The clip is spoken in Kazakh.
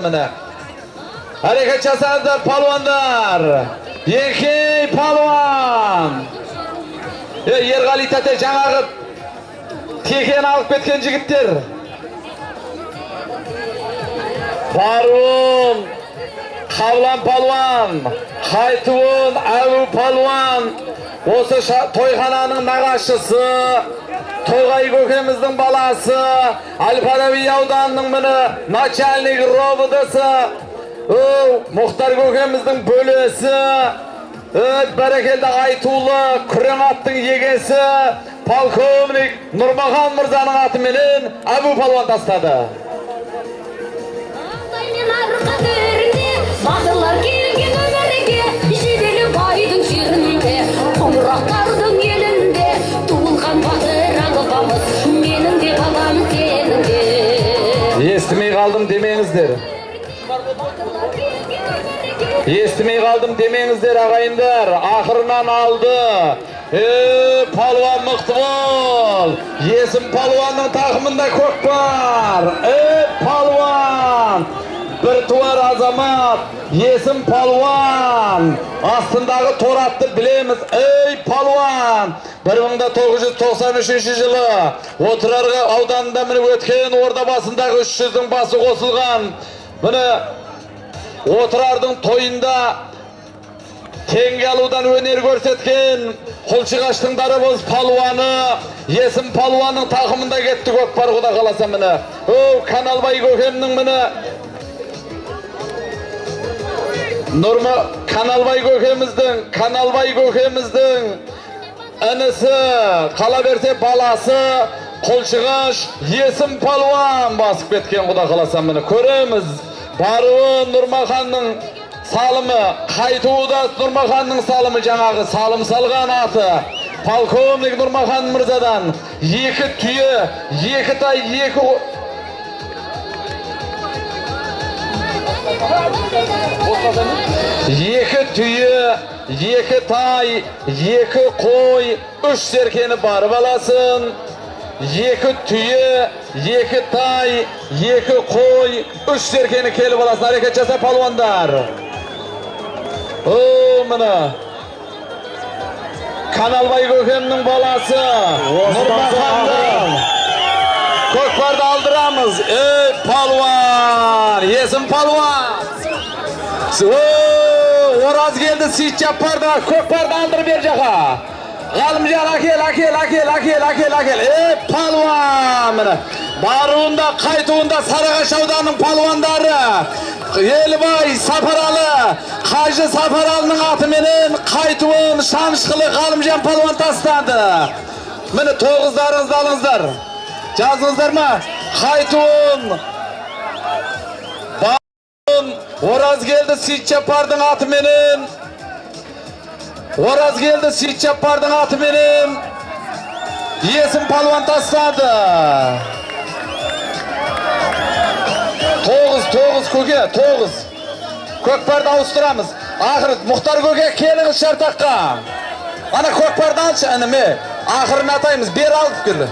Hareket жасаңыздар palvonlar. Yenkey palvon. Ерғали тәте жаңағы текені алып кеткен жігіттер. Баруын Қавлан palvon, Қайтуын Әбу palvon. Осы тойхананың нағашысы, Тоғай көкеміздің баласы, Аль-Фараби ауданының міне начальник робыдысы, Мұхтар көкеміздің бөлесі, бәрекелді айтулы күрең аттың егесі, полковник Нұрмахан мырзаның атыменен Әбу palvon тастады. Батырлар келген өмірге, жебелі байдың жерінде, қоңырақтардың елінде, туылған батыр ағыбамыз, менің де балам сенің де. Естімей қалдым демеңіздер. Естімей қалдым демеңіздер ағайындар. Ақырынан алды. Палуан мықты бол. Есім палуанның тақымында көк бар. Палуан. Bir tuvar azamat, Есім palvon. Астындағы торатты білеміз. Palvon. 1993 жылы Отырарға ауданында міне өткен Ордабасындағы 300-дің басы қосылған. Міне Отырардың тойында теңге алудан өнер көрсеткен Құлшығаштың дарабоз palvoni Есім palvonның тақымында кетті көкпар құда қаласа міне. Каналбай көкемнің міне Каналбай көкеміздің інісі, қала берсе баласы, Құлшығаш Есім palvon басып кеткен құда қаласа міне. Көреміз. Баруын Нұрмаханның салымы, Қайтуыда Нұрмаханның салымы, жаңағы салым салған аты. Полковник Нұрмахан мырзадан 2 түйе, 2 тай, 2 түйе, 2 тай, 2 қой, 3 серкені барып аласын. 2 түйе, 2 тай, 2 қой, 3 серкені келіп аласын. Әрекет жаса palvonдар. Мына Каналбай көкемнің баласы Нұрмаханның көкпарды алдырамыз. Palvon, Есім palvon. Ораз келді, Сейіт Жаппарды, көкпарды алдыр бер жақа. Ғалымжан әкел. Palvon. Баруында, Қайтуында Сарыағаш ауданының palvondары. Елбай Сапаралы, Қажы Сапаралының атыменен Қайтуын Шанышқылы Ғалымжан palvon тастады. Міне тоғыздарыңызды алыңыздар. Жазыңыздар ма? Қайтуын. Ораз келді Сейіт Жаппардың атыменен. Есім palvon тастады. 9 көке, 9. Көкпарды ауыстырамыз. Ақыры Мұхтар көке келіңіз шартаққа. Ана көкпарды алшы әніме. Ақырын атаймыз, бер алып келді.